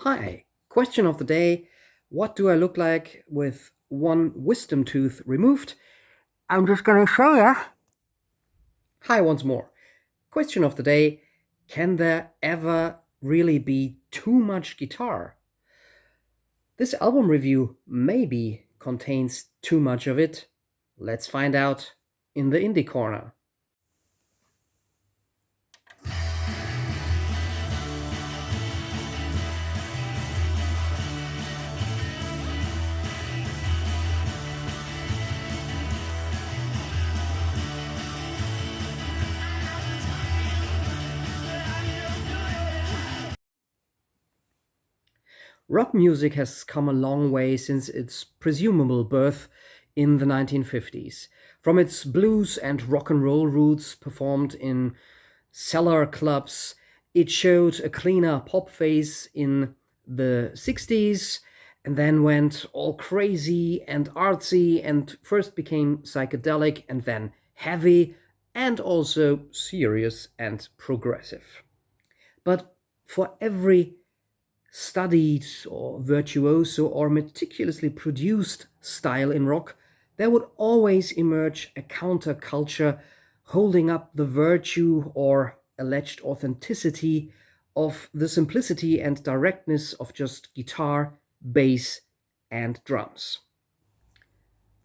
Hi, question of the day. What do I look like with one wisdom tooth removed? I'm just gonna show ya. Hi once more. Question of the day. Can there ever really be too much guitar? This album review maybe contains too much of it. Let's find out in the Indie Corner. Rock music has come a long way since its presumable birth in the 1950s. From its blues and rock and roll roots performed in cellar clubs, it showed a cleaner pop phase in the 60s and then went all crazy and artsy and first became psychedelic and then heavy and also serious and progressive. But for every studied or virtuoso or meticulously produced style in rock, there would always emerge a counterculture holding up the virtue or alleged authenticity of the simplicity and directness of just guitar, bass, and drums.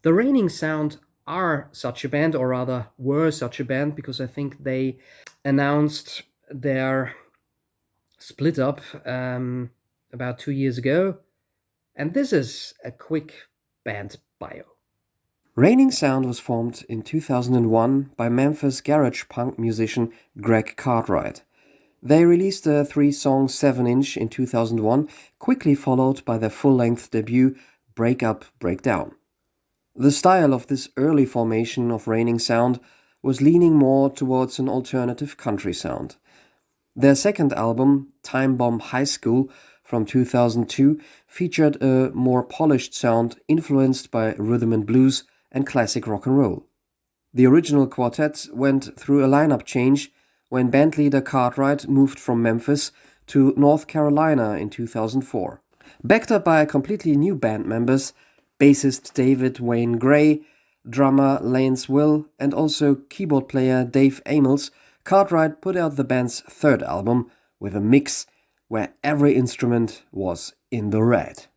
The Reigning Sound are such a band, or rather were such a band, because I think they announced their split up about 2 years ago. And this is a quick band bio. Reigning Sound was formed in 2001 by Memphis garage punk musician Greg Cartwright. They released a 3-song 7-inch in 2001, quickly followed by their full-length debut Break Up, Break Down. The style of this early formation of Reigning Sound was leaning more towards an alternative country sound. Their second album, Time Bomb High School, from 2002, featured a more polished sound influenced by rhythm and blues and classic rock and roll. The original quartet went through a lineup change when bandleader Cartwright moved from Memphis to North Carolina in 2004. Backed up by completely new band members, bassist David Wayne Gray, drummer Lance Will, and also keyboard player Dave Amels, Cartwright put out the band's third album with a mix where every instrument was in the red.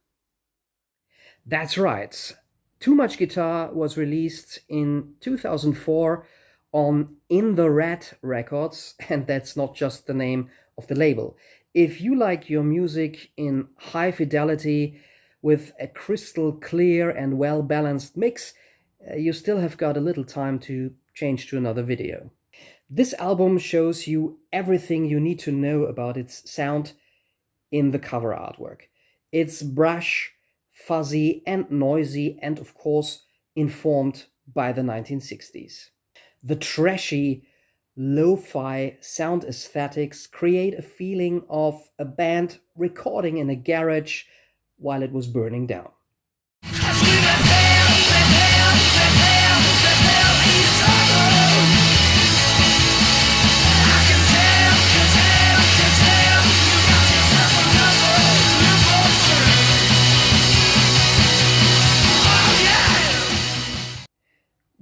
That's right. Too Much Guitar was released in 2004 on In the Red Records, and that's not just the name of the label. If you like your music in high fidelity with a crystal clear and well balanced mix, you still have got a little time to change to another video. This album shows you everything you need to know about its sound in the cover artwork. It's brash, fuzzy, and noisy, and of course, informed by the 1960s. The trashy, lo-fi sound aesthetics create a feeling of a band recording in a garage while it was burning down.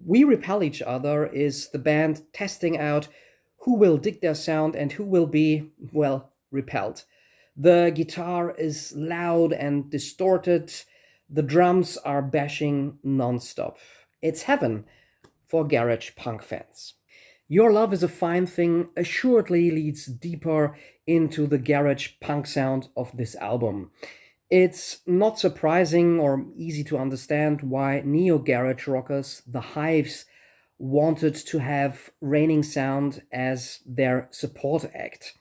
We Repel Each Other is the band testing out who will dig their sound and who will be, well, repelled. The guitar is loud and distorted. The drums are bashing nonstop. It's heaven for garage punk fans. Your Love Is a Fine Thing assuredly leads deeper into the garage punk sound of this album. It's not surprising or easy to understand why neo-garage rockers, the Hives, wanted to have Reigning Sound as their support act.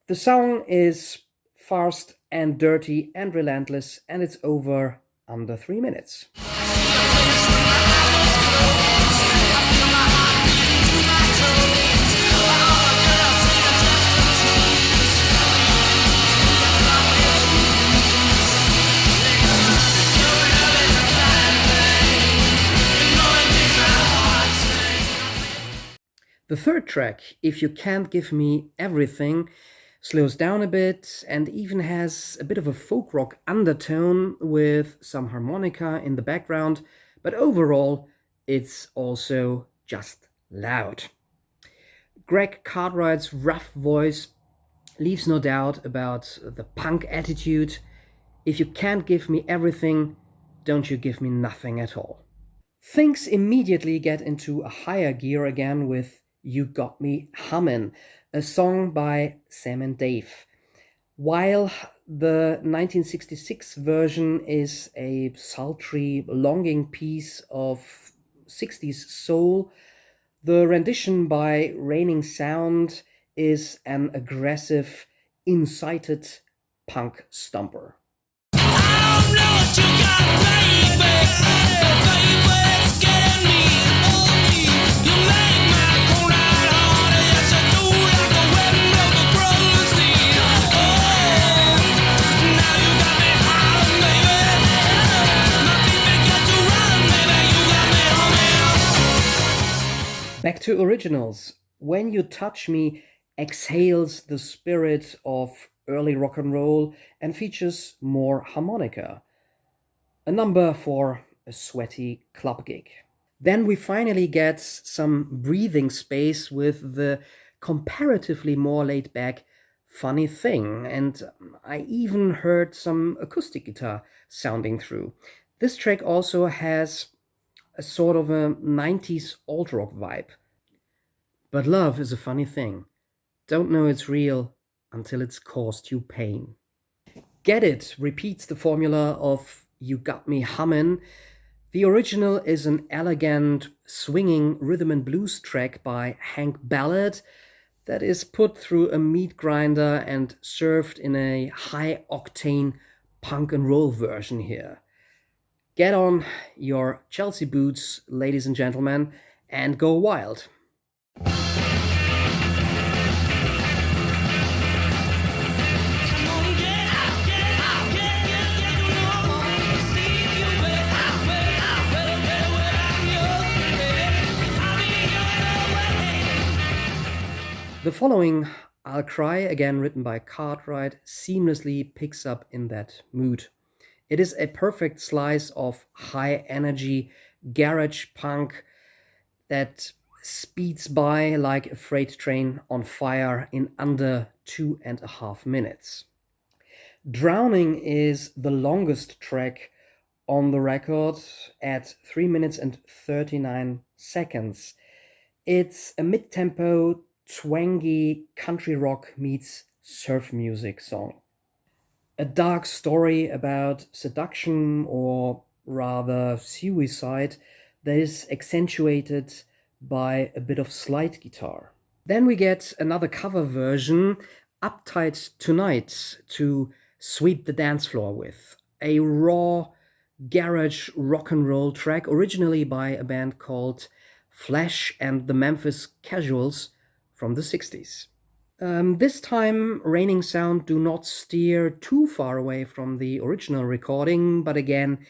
The song is fast and dirty and relentless, and it's over under 3 minutes. The third track, If You Can't Give Me Everything, slows down a bit, and even has a bit of a folk rock undertone with some harmonica in the background, but overall, it's also just loud. Greg Cartwright's rough voice leaves no doubt about the punk attitude. If you can't give me everything, don't you give me nothing at all. Things immediately get into a higher gear again with You Got Me Hummin', a song by Sam and Dave. While the 1966 version is a sultry, longing piece of 60s soul, the rendition by Raining Sound is an aggressive, incited punk stomper. Back to originals. When You Touch Me exhales the spirit of early rock and roll and features more harmonica. A number for a sweaty club gig. Then we finally get some breathing space with the comparatively more laid back Funny Thing, and I even heard some acoustic guitar sounding through. This track also has a sort of a 90s alt rock vibe. But love is a funny thing. Don't know it's real until it's caused you pain. Get It repeats the formula of You Got Me Hummin'. The original is an elegant, swinging rhythm and blues track by Hank Ballard that is put through a meat grinder and served in a high octane punk and roll version here. Get on your Chelsea boots, ladies and gentlemen, and go wild. The following, I'll Cry, again written by Cartwright, seamlessly picks up in that mood. It is a perfect slice of high energy garage punk that speeds by like a freight train on fire in under 2.5 minutes. Drowning is the longest track on the record at 3 minutes and 39 seconds. It's a mid-tempo, twangy country rock meets surf music song. A dark story about seduction, or rather suicide, that is accentuated by a bit of slide guitar. Then we get another cover version, Uptight Tonight, to sweep the dance floor with. A raw garage rock and roll track, originally by a band called Flash and the Memphis Casuals from the 60s. This time, Raining Sound do not steer too far away from the original recording, but again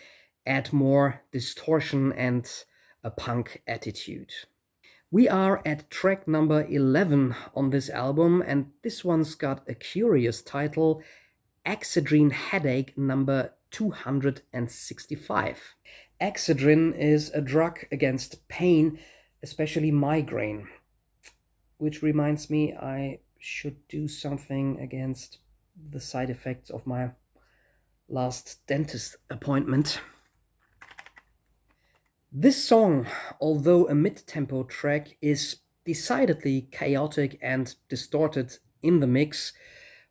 add more distortion and a punk attitude. We are at track number 11 on this album, and this one's got a curious title, Excedrin Headache number 265. Excedrin is a drug against pain, especially migraine. Which reminds me, I should do something against the side effects of my last dentist appointment. This song, although a mid-tempo track, is decidedly chaotic and distorted in the mix,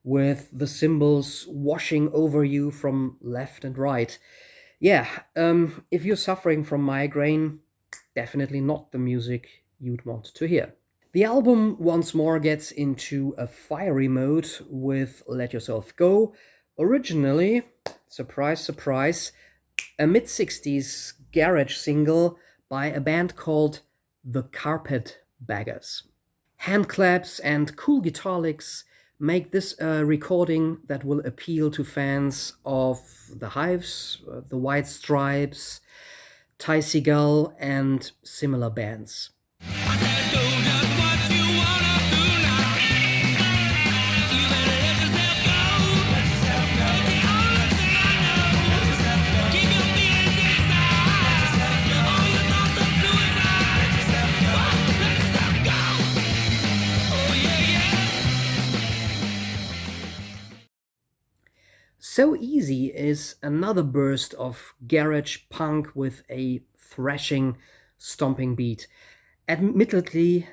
with the cymbals washing over you from left and right. Yeah, if you're suffering from migraine, definitely not the music you'd want to hear. The album once more gets into a fiery mode with Let Yourself Go, originally, surprise, surprise, a mid-60s garage single by a band called The Carpetbaggers. Hand claps and cool guitar licks make this a recording that will appeal to fans of The Hives, The White Stripes, Ty Segall, and similar bands. You better So Easy is another burst of garage punk with a thrashing, stomping beat. Admittedly,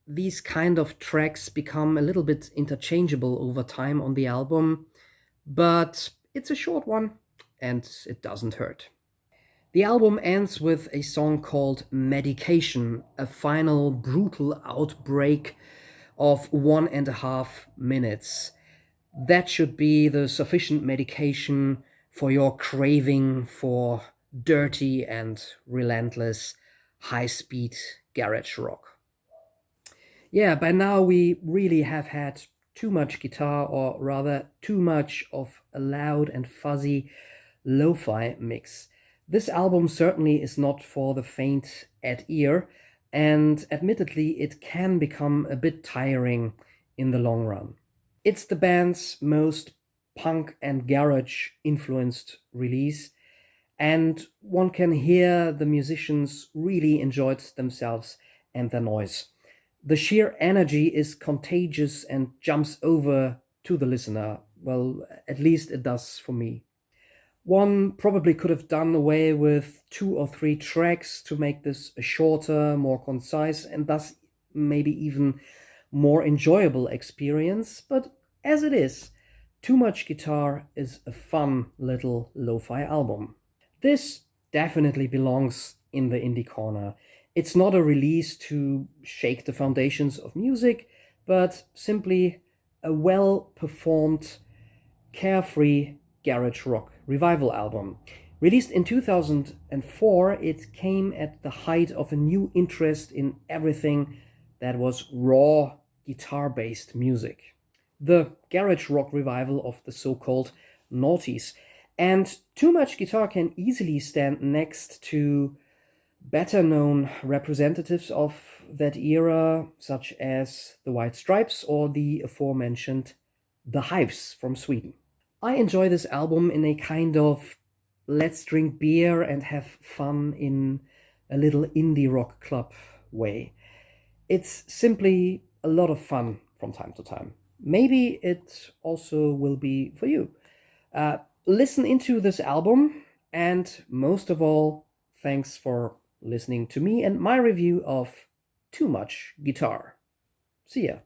these kind of tracks become a little bit interchangeable over time on the album, but it's a short one and it doesn't hurt. The album ends with a song called Medication, a final brutal outbreak of 1.5 minutes. That should be the sufficient medication for your craving for dirty and relentless high speed garage rock. Yeah, by now we really have had too much guitar, or rather, too much of a loud and fuzzy lo fi mix. This album certainly is not for the faint at ear, and admittedly, it can become a bit tiring in the long run. It's the band's most punk and garage influenced release, and one can hear the musicians really enjoyed themselves and their noise. The sheer energy is contagious and jumps over to the listener. Well, at least it does for me. One probably could have done away with 2 or 3 tracks to make this a shorter, more concise, and thus maybe even more enjoyable experience. But as it is, Too Much Guitar is a fun little lo fi album. This definitely belongs in the indie corner. It's not a release to shake the foundations of music, but simply a well performed, carefree garage rock revival album. Released in 2004, it came at the height of a new interest in everything that was raw guitar based music. The garage rock revival of the so called noughties. And Too Much Guitar can easily stand next to better known representatives of that era, such as the White Stripes or the aforementioned The Hives from Sweden. I enjoy this album in a kind of let's drink beer and have fun in a little indie rock club way. It's simply a lot of fun from time to time. Maybe it also will be for you. Listen into this album, and most of all, thanks for listening to me and my review of Too Much Guitar. See ya.